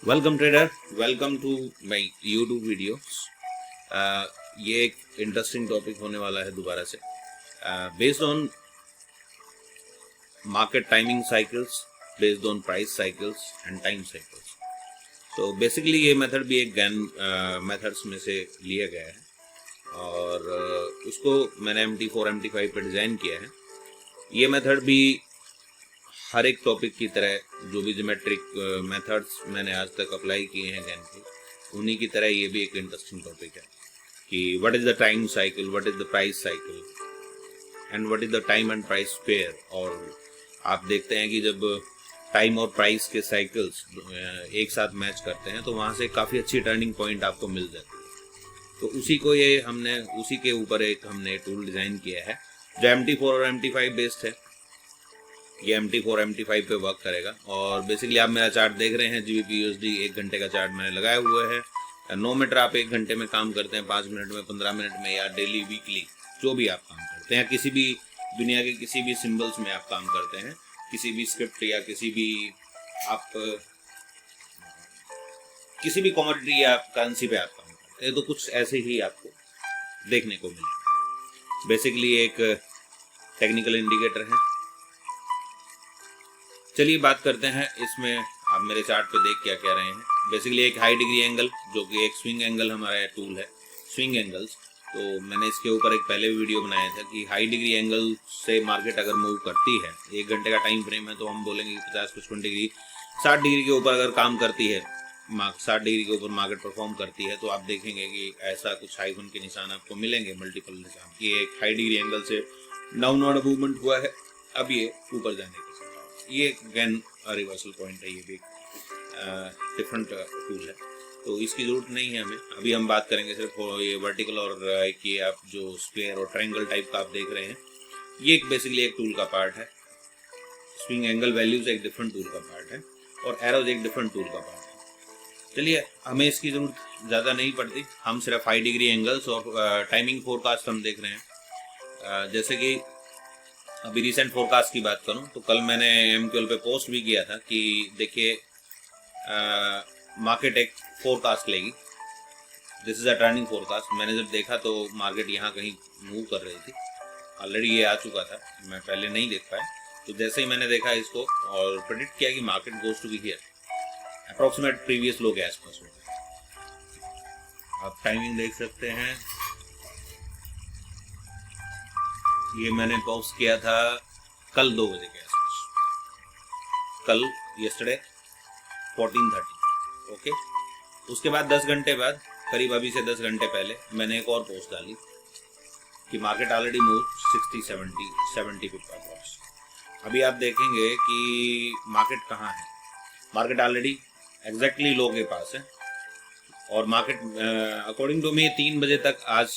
Welcome trader, welcome to my YouTube videos. ये एक interesting topic होने वाला है दोबारा से, based on market timing cycles, based on price cycles and time cycles. तो बेसिकली ये मेथड भी एक गैन मेथड्स में से लिया गया है और उसको मैंने MT4 MT5 पे डिज़ाइन किया है। ये मेथड भी हर एक टॉपिक की तरह जो भी ज्योमेट्रिक मेथड्स मैंने आज तक अप्लाई किए हैं गैन के, उन्हीं की तरह ये भी एक इंटरेस्टिंग टॉपिक है कि what is the time cycle, what is the price cycle and what is the time and price pair. और आप देखते हैं कि जब टाइम और प्राइस के साइकिल्स एक साथ मैच करते हैं तो वहाँ से काफ़ी अच्छी टर्निंग पॉइंट आपको मिल जाती है। तो उसी के ऊपर एक हमने टूल डिज़ाइन किया है जो MT4 और MT5 बेस्ड है। ये MT4 MT5 पे वर्क करेगा और बेसिकली आप मेरा चार्ट देख रहे हैं GBP USD 1 घंटे का चार्ट मैंने लगाए हुए है। 9 मीटर आप 1 घंटे में काम करते हैं, 5 मिनट में, 15 मिनट में, या डेली वीकली जो भी आप काम करते हैं, किसी भी दुनिया के किसी भी सिंबल्स में आप काम करते हैं, किसी भी स्क्रिप्ट या किसी भी कमोडिटी या करेंसी पे आप काम करते हैं, तो कुछ ऐसे ही आपको देखने को मिलेगा। बेसिकली एक टेक्निकल इंडिकेटर है। चलिए बात करते हैं इसमें, आप मेरे चार्ट पे देख क्या कह रहे हैं। बेसिकली एक हाई डिग्री एंगल जो कि एक स्विंग एंगल हमारा टूल है, स्विंग एंगल्स। तो मैंने इसके ऊपर एक पहले वीडियो बनाया था कि हाई डिग्री एंगल से मार्केट अगर मूव करती है, 1 घंटे का टाइम फ्रेम है, तो हम बोलेंगे कि 50-55 डिग्री, 60 डिग्री के ऊपर अगर काम करती है, 60 डिग्री के ऊपर मार्केट परफॉर्म करती है, तो आप देखेंगे कि ऐसा कुछ आइकन के निशान आपको मिलेंगे, मल्टीपल निशान। ये एक हाई डिग्री एंगल से डाउनवर्ड मूवमेंट हुआ है, अब ये ऊपर जाने की, ये गैन रिवर्सल पॉइंट है। ये भी डिफरेंट टूल है, तो इसकी ज़रूरत नहीं है हमें। अभी हम बात करेंगे सिर्फ ये वर्टिकल और ये आप जो स्क्वायर और ट्रायंगल टाइप का आप देख रहे हैं, ये बेसिकली एक टूल का पार्ट है। स्विंग एंगल वैल्यूज एक डिफरेंट टूल का पार्ट है और एरोज एक डिफरेंट टूल का पार्ट है। चलिए, हमें इसकी ज़रूरत ज़्यादा नहीं पड़ती, हम सिर्फ हाई डिग्री एंगल्स और टाइमिंग फोरकास्ट हम देख रहे हैं। जैसे कि अभी रिसेंट फोरकास्ट की बात करूं तो कल मैंने MQL पे पोस्ट भी किया था कि देखिए मार्केट एक फोरकास्ट लेगी, this is a turning forecast. मैंने जब देखा तो मार्केट यहाँ कहीं मूव कर रही थी, ऑलरेडी ये आ चुका था, मैं पहले नहीं देख पाया। तो जैसे ही मैंने देखा इसको और प्रेडिक्ट किया कि market goes to be here, approximate previous low के आसपास हो गया। आप टाइमिंग देख सकते हैं, ये मैंने पोस्ट किया था कल 2 बजे के आसपास, कल यस्टरडे 14:30। ओके, उसके बाद 10 घंटे बाद, करीब अभी से 10 घंटे पहले, मैंने एक और पोस्ट डाली कि मार्केट ऑलरेडी मूव 60-70 पिप अप्रॉक्स। अभी आप देखेंगे कि मार्केट कहाँ है, मार्केट ऑलरेडी एग्जैक्टली लो के पास है और मार्केट अकॉर्डिंग टू मी 3 बजे तक, आज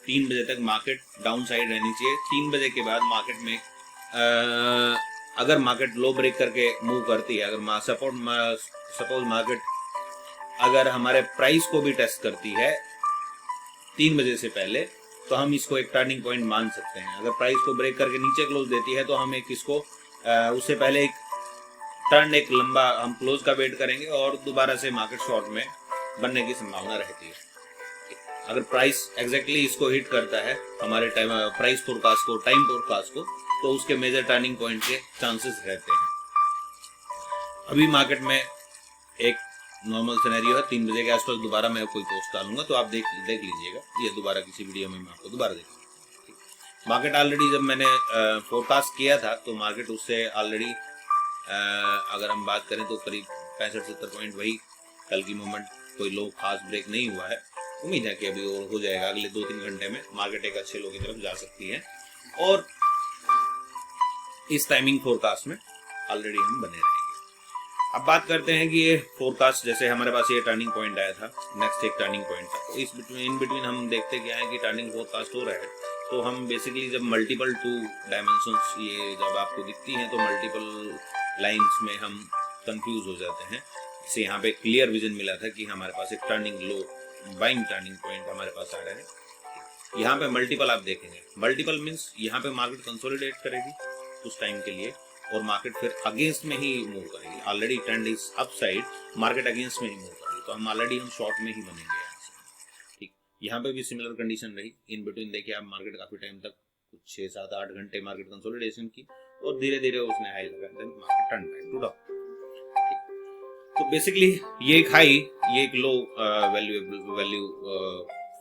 3 बजे तक मार्केट डाउन साइड रहनी चाहिए। 3 बजे के बाद मार्केट में अगर मार्केट लो ब्रेक करके मूव करती है, अगर सपोज मार्केट अगर हमारे प्राइस को भी टेस्ट करती है 3 बजे से पहले, तो हम इसको एक टर्निंग पॉइंट मान सकते हैं। अगर प्राइस को ब्रेक करके नीचे क्लोज देती है तो हम एक इसको उससे पहले एक टर्न, एक लंबा हम क्लोज का वेट करेंगे और दोबारा से मार्केट शॉर्ट में बनने की संभावना रहती है। अगर प्राइस एग्जैक्टली इसको हिट करता है, हमारे टाइम प्राइस फोरकास्ट को, टाइम फोरकास्ट को, तो उसके मेजर टर्निंग पॉइंट के चांसेस रहते हैं। अभी मार्केट में एक नॉर्मल सिनेरियो है, 3 बजे के आसपास दोबारा मैं कोई पोस्ट डालूंगा तो आप देख लीजिएगा, ये दोबारा किसी वीडियो में मैं आपको दोबारा देखूंगा। मार्केट ऑलरेडी जब मैंने फोरकास्ट किया था तो मार्केट उससे ऑलरेडी अगर हम बात करें तो करीब 65-70 पॉइंट, वही कल की मूवमेंट, कोई लो खास ब्रेक नहीं हुआ है। उम्मीद है कि अभी और हो जाएगा, अगले 2-3 घंटे में मार्केट एक अच्छे लो की तरफ जा सकती है और इस टाइमिंग फोरकास्ट में ऑलरेडी हम बने रहेंगे। अब बात करते हैं कि ये फोरकास्ट, जैसे हमारे पास ये टर्निंग पॉइंट आया था, नेक्स्ट एक टर्निंग पॉइंट था, तो इन बिटवीन हम देखते क्या है कि टर्निंग फोरकास्ट हो रहा है। तो हम बेसिकली जब मल्टीपल 2 डायमेंशंस ये जब आपको दिखती हैं तो मल्टीपल लाइंस में हम कंफ्यूज हो जाते हैं। जैसे यहाँ पे क्लियर विजन मिला था कि हमारे पास एक टर्निंग लो, बाइंग टर्निंग पॉइंट हमारे पास आ रहा है। यहाँ पे मल्टीपल आप देखेंगे, मल्टीपल मीन्स यहाँ पे मार्केट कंसोलिडेट करेगी कुछ टाइम के लिए और मार्केट फिर अगेंस्ट में ही मूव करेगी। Already trend is upside, market against में ही मूव करेगी, तो हम शॉर्ट में ही बनेंगे यहाँ से। ठीक, यहाँ पे भी सिमिलर कंडीशन रही। इन बिटवीन देखिए आप मार्केट काफी टाइम तक कुछ 6, 7, 8 घंटे मार्केट कंसोलिडेशन की और धीरे धीरे उसने हाई लगा, then market turn back to down. तो बेसिकली ये एक हाई, ये एक लो वैल्यू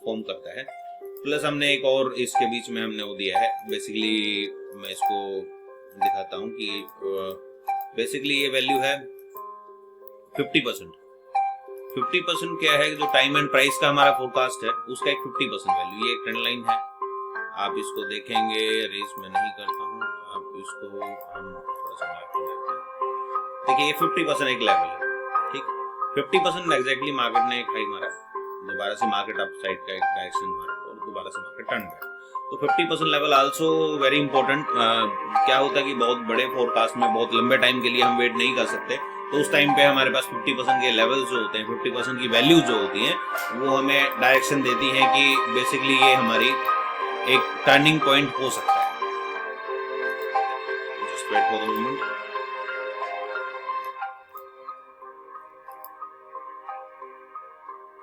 फॉर्म करता है। प्लस हमने एक और इसके बीच में हमने वो दिया है, बेसिकली मैं इसको दिखाता हूँ कि बेसिकली ये वैल्यू है 50%। 50% क्या है, जो टाइम एंड प्राइस का हमारा फोरकास्ट है उसका एक 50% वैल्यू, ये एक ट्रेंड लाइन है। आप इसको देखेंगे, रेस में नहीं करता हूँ, आप इसको हम थोड़ा सा देखिए, ये 50% एक लेवल है। ठीक, 50% एग्जैक्टली मार्केट ने एक हाई मारा, दोबारा से मार्केट अप साइड का एक डायरेक्शन मारा और दोबारा से मार्केट टर्न बैक। तो 50% लेवल आल्सो वेरी इंपॉर्टेंट। क्या होता है कि बहुत बड़े फोरकास्ट में बहुत लंबे टाइम के लिए हम वेट नहीं कर सकते, तो उस टाइम पे हमारे पास 50% के लेवल जो होते हैं, 50% की वैल्यू जो होती है, वो हमें डायरेक्शन देती है कि बेसिकली ये हमारी एक टर्निंग पॉइंट हो सकता है। Just wait for the moment.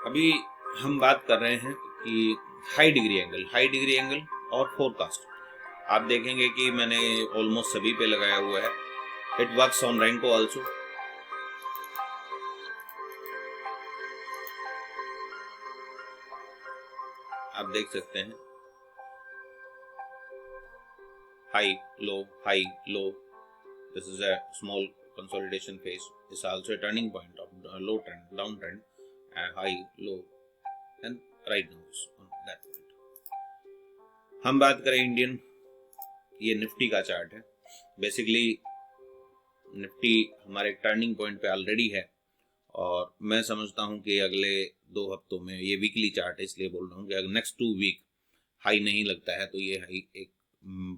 अभी हम बात कर रहे हैं कि हाई डिग्री एंगल और फोरकास्ट। आप देखेंगे कि मैंने ऑलमोस्ट सभी पे लगाया हुआ है। It works on Renko also. आप देख सकते हैं high low, this is a small consolidation phase, is also a turning point of low trend, down trend, high low and right now on that point. हम बात करें Indian, ये Nifty का chart है। बेसिकली निफ्टी हमारे turning point पे already है और मैं समझता हूं कि अगले 2 हफ्तों में, ये वीकली चार्ट है इसलिए बोल रहा हूं कि अगर नेक्स्ट 2 वीक हाई नहीं लगता है तो ये हाई एक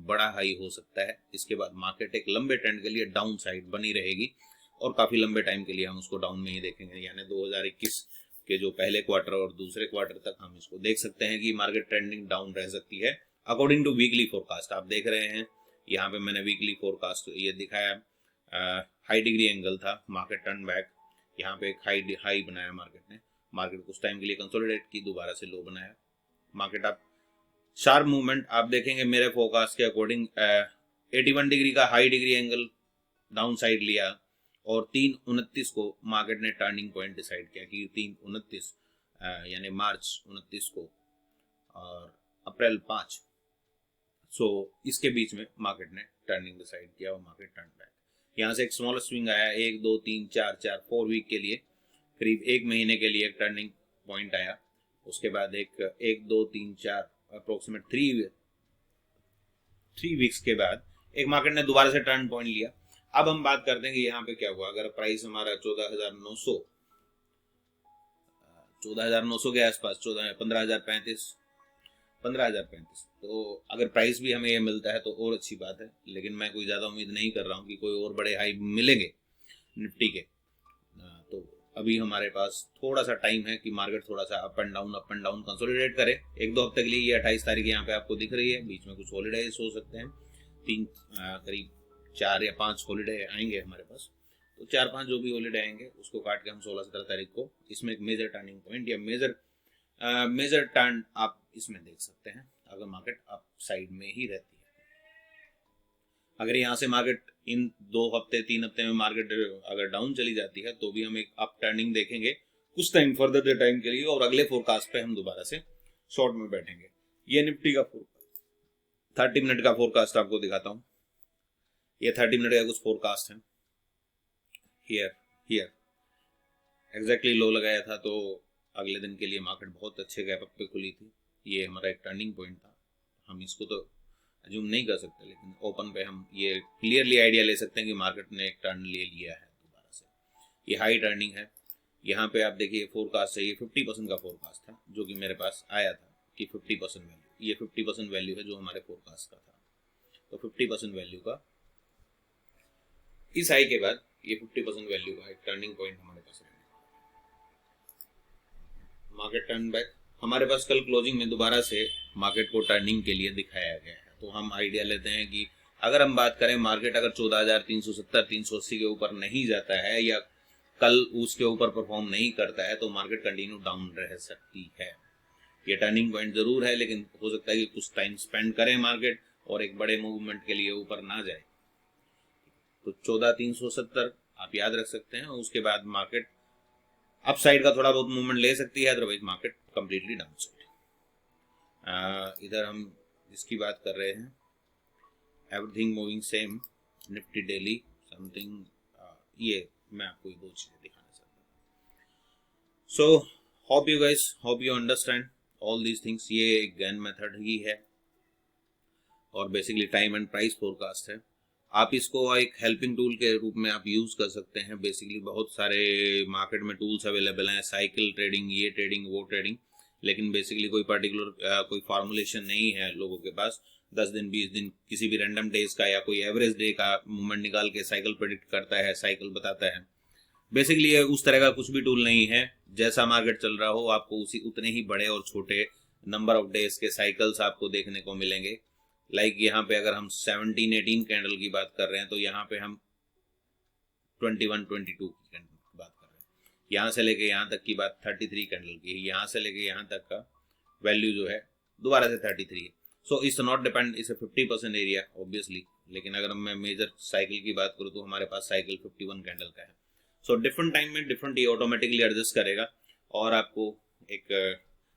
बड़ा हाई हो सकता है। इसके बाद मार्केट एक लंबे ट्रेंड के लिए डाउन साइड बनी रहेगी और काफी लंबे टाइम के लिए हम उसको डाउन में ही देखेंगे, यानी 2021 के जो पहले क्वार्टर और दूसरे क्वार्टर तक हम इसको देख सकते हैं कि मार्केट ट्रेंडिंग डाउन रह सकती है अकॉर्डिंग टू वीकली फोरकास्ट। आप देख रहे हैं यहाँ पे मैंने वीकली फोरकास्ट ये दिखाया, हाई डिग्री एंगल था, मार्केट टर्न बैक, यहाँ पे एक हाई बनाया मार्केट ने, मार्केट कुछ टाइम के लिए कंसोलिडेट की, दोबारा से लो बनाया, मार्केट आप शार्प मूवमेंट आप देखेंगे मेरे फोरकास्ट के अकॉर्डिंग 81 डिग्री का high degree angle down side लिया और 3/29 को मार्केट ने टर्निंग पॉइंट डिसाइड किया कि 3/29 यानी मार्च 29 को और अप्रैल 5, सो इसके बीच में मार्केट ने टर्निंग डिसाइड किया और मार्केट टर्न बैक। यहाँ से एक स्मॉल स्विंग आया, 1 2 3 4 वीक के लिए, करीब 1 महीने के लिए एक टर्निंग पॉइंट आया। उसके बाद एक 1 2 3 4 अप्रोक्सीमेट 3 वीक्स के बाद एक मार्केट ने दोबारा से टर्न पॉइंट लिया। अब हम बात करते हैं कि यहाँ पे क्या हुआ। अगर प्राइस हमारा 14,900 के आसपास, 15,035, तो अगर प्राइस भी हमें ये मिलता है तो और अच्छी बात है, लेकिन मैं कोई ज़्यादा उम्मीद नहीं कर रहा हूँ कि कोई और बड़े हाई मिलेंगे निफ्टी के। तो अभी हमारे पास थोड़ा सा टाइम है कि मार्केट थोड़ा सा अप एंड डाउन कंसोलिडेट करे 1-2 हफ्ते के लिए। ये 28 तारीख यहाँ पे आपको दिख रही है, बीच में कुछ हॉलीडेज हो सकते हैं, करीब 4 या 5 हॉलीडे आएंगे हमारे पास, तो 4-5 जो भी हॉलीडे आएंगे उसको काट के हम 16-17 तारीख को इसमें एक मेजर टर्निंग पॉइंट या मेजर टर्न आप इसमें देख सकते हैं अगर मार्केट अप साइड में ही रहती है। अगर यहाँ से मार्केट इन 2 हफ्ते 3 हफ्ते में मार्केट अगर डाउन चली जाती है तो भी हम एक अप टर्निंग देखेंगे कुछ टाइम फर्दर टाइम के लिए, और अगले फोरकास्ट पे हम दोबारा से शॉर्ट में बैठेंगे। ये निफ्टी का 30 मिनट का फोरकास्ट आपको दिखाता हूँ। ये 30 मिनट का कुछ फोरकास्ट है। हियर एग्जैक्टली लो लगाया था तो अगले दिन के लिए मार्केट बहुत अच्छे गैप अप पे खुली थी। ये हमारा एक टर्निंग पॉइंट था। हम इसको तो अज्यूम नहीं कर सकते, लेकिन ओपन पे हम ये क्लियरली आइडिया ले सकते हैं कि मार्केट ने एक टर्न ले लिया है दोबारा से। ये हाई टर्निंग है। यहाँ पे आप देखिए फोरकास्ट है, ये 50% का फोरकास्ट था जो कि मेरे पास आया था कि 50% वैल्यू, ये 50% वैल्यू है जो हमारे फोरकास्ट का था। तो 50% वैल्यू का इस हाई के बाद ये 50% वैल्यू का एक टर्निंग पॉइंट हमारे पास रहेगा। मार्केट टर्न बैक हमारे पास कल क्लोजिंग में दोबारा से मार्केट को टर्निंग के लिए दिखाया गया है, तो हम आइडिया लेते हैं कि अगर हम बात करें मार्केट अगर 14,370 380 के ऊपर नहीं जाता है या कल उसके ऊपर परफॉर्म नहीं करता है तो मार्केट कंटिन्यू डाउन रह सकती है। ये टर्निंग पॉइंट जरूर है, लेकिन हो सकता है कि कुछ टाइम स्पेंड करे मार्केट और एक बड़े मूवमेंट के लिए ऊपर ना जाए। तो 14,370 आप याद रख सकते हैं। उसके बाद मार्केट अप साइड का थोड़ा बहुत मूवमेंट ले सकती है, otherwise market completely down side. इधर हम इसकी बात कर रहे हैं, everything moving same, Nifty daily something, ये मैं आपको ये दो चीजें दिखाना चाहता हूँ। So hope you guys, hope you understand all these things. ये एक गैन मेथड ही है और basically time and price forecast है। आप इसको एक हेल्पिंग टूल के रूप में आप यूज कर सकते हैं। बेसिकली बहुत सारे मार्केट में टूल्स अवेलेबल हैं, साइकिल ट्रेडिंग, ये ट्रेडिंग, वो ट्रेडिंग, लेकिन बेसिकली कोई पर्टिकुलर कोई फॉर्मुलेशन नहीं है लोगों के पास। 10 दिन 20 दिन किसी भी रैंडम डेज का या कोई एवरेज डे का मूवमेंट निकाल के साइकिल प्रेडिक्ट करता है, साइकिल बताता है। बेसिकली ये उस तरह का कुछ भी टूल नहीं है। जैसा मार्केट चल रहा हो आपको उसी उतने ही बड़े और छोटे नंबर ऑफ डेज के साइकिल्स आपको देखने को मिलेंगे। लाइक यहाँ पे अगर हम 17-18 कैंडल की बात कर रहे हैं तो यहाँ पे हम 21-22 की कैंडल की बात कर रहे हैं। यहाँ से लेके यहाँ तक की बात 33 कैंडल की है। यहाँ से लेके यहाँ तक का वैल्यू जो है दोबारा से 33 है। So it's not depend, it's 50% area obviously. लेकिन अगर मैं मेजर साइकिल की बात करूँ तो हमारे पास साइकिल 51 कैंडल का है। सो डिफरेंट टाइम में डिफरेंट ये ऑटोमेटिकली एडजस्ट करेगा और आपको एक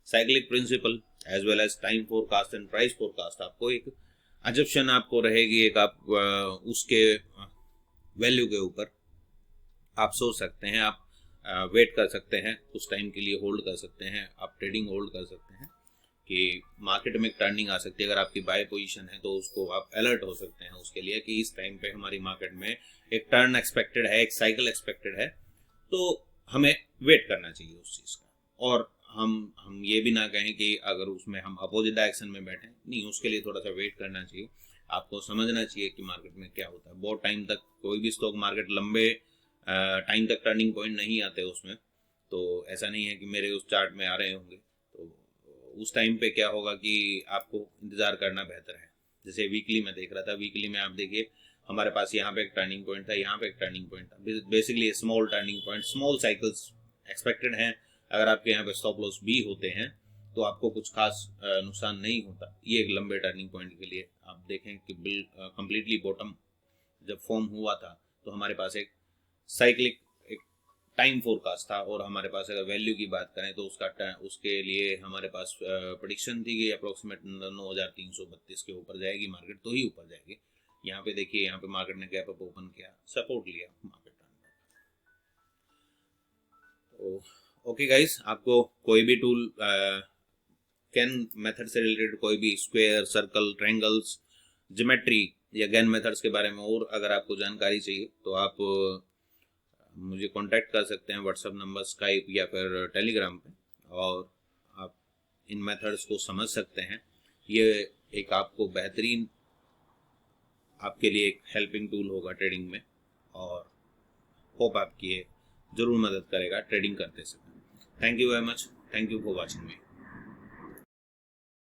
cyclic principle as well as time forecast and price forecast, आपको एक अजप्शन आपको रहेगी, एक आप उसके वैल्यू के ऊपर आप सोच सकते हैं, आप वेट कर सकते हैं, उस टाइम के लिए होल्ड कर सकते हैं, आप ट्रेडिंग होल्ड कर सकते हैं कि मार्केट में एक टर्निंग आ सकती है। अगर आपकी बाय पोजीशन है तो उसको आप अलर्ट हो सकते हैं उसके लिए कि इस टाइम पे हमारी मार्केट में एक टर्न एक्सपेक्टेड है, एक साइकिल एक्सपेक्टेड है, तो हमें वेट करना चाहिए उस चीज़ का। और हम ये भी ना कहें कि अगर उसमें हम अपोजिट डायरेक्शन में बैठे नहीं, उसके लिए थोड़ा सा वेट करना चाहिए। आपको समझना चाहिए कि मार्केट में क्या होता है। बहुत टाइम तक कोई भी स्टॉक मार्केट लंबे टाइम तक टर्निंग पॉइंट नहीं आते उसमें, तो ऐसा नहीं है कि मेरे उस चार्ट में आ रहे होंगे। तो उस टाइम पे क्या होगा कि आपको इंतज़ार करना बेहतर है। जैसे वीकली में देख रहा था, वीकली में आप देखिए हमारे पास यहाँ पे एक टर्निंग पॉइंट था, यहाँ पे एक टर्निंग पॉइंट था। Basically small turning point, small cycles expected हैं। अगर आपके यहाँ पे स्टॉप लॉस भी होते हैं तो आपको कुछ खास नुकसान नहीं होता। ये एक लंबे टर्निंग पॉइंट के लिए आप देखें कि बिल कंप्लीटली बॉटम जब फॉर्म हुआ था तो हमारे पास एक साइक्लिक एक टाइम फोरकास्ट था। और हमारे पास अगर वैल्यू की बात करें तो उसके लिए हमारे पास प्रेडिक्शन थी कि अप्रोक्सीमेट 9,332 के ऊपर जाएगी मार्केट, तो ही ऊपर जाएगी। यहाँ पे देखिए, यहाँ पे मार्केट ने गैप अप ओपन किया, सपोर्ट लिया, मार्केट टर्न। ओके गाइस, आपको कोई भी टूल कैन मेथड से रिलेटेड, कोई भी स्क्वायर, सर्कल, ट्रायंगल्स, ज्योमेट्री या गैन मेथड्स के बारे में और अगर आपको जानकारी चाहिए तो आप मुझे कांटेक्ट कर सकते हैं व्हाट्सएप नंबर, स्काइप या फिर टेलीग्राम पे, और आप इन मेथड्स को समझ सकते हैं। ये एक आपको बेहतरीन आपके लिए एक हेल्पिंग टूल होगा ट्रेडिंग में, और होप आपकी ये जरूर मदद करेगा ट्रेडिंग करते समय। Thank you very much, thank you for watching me.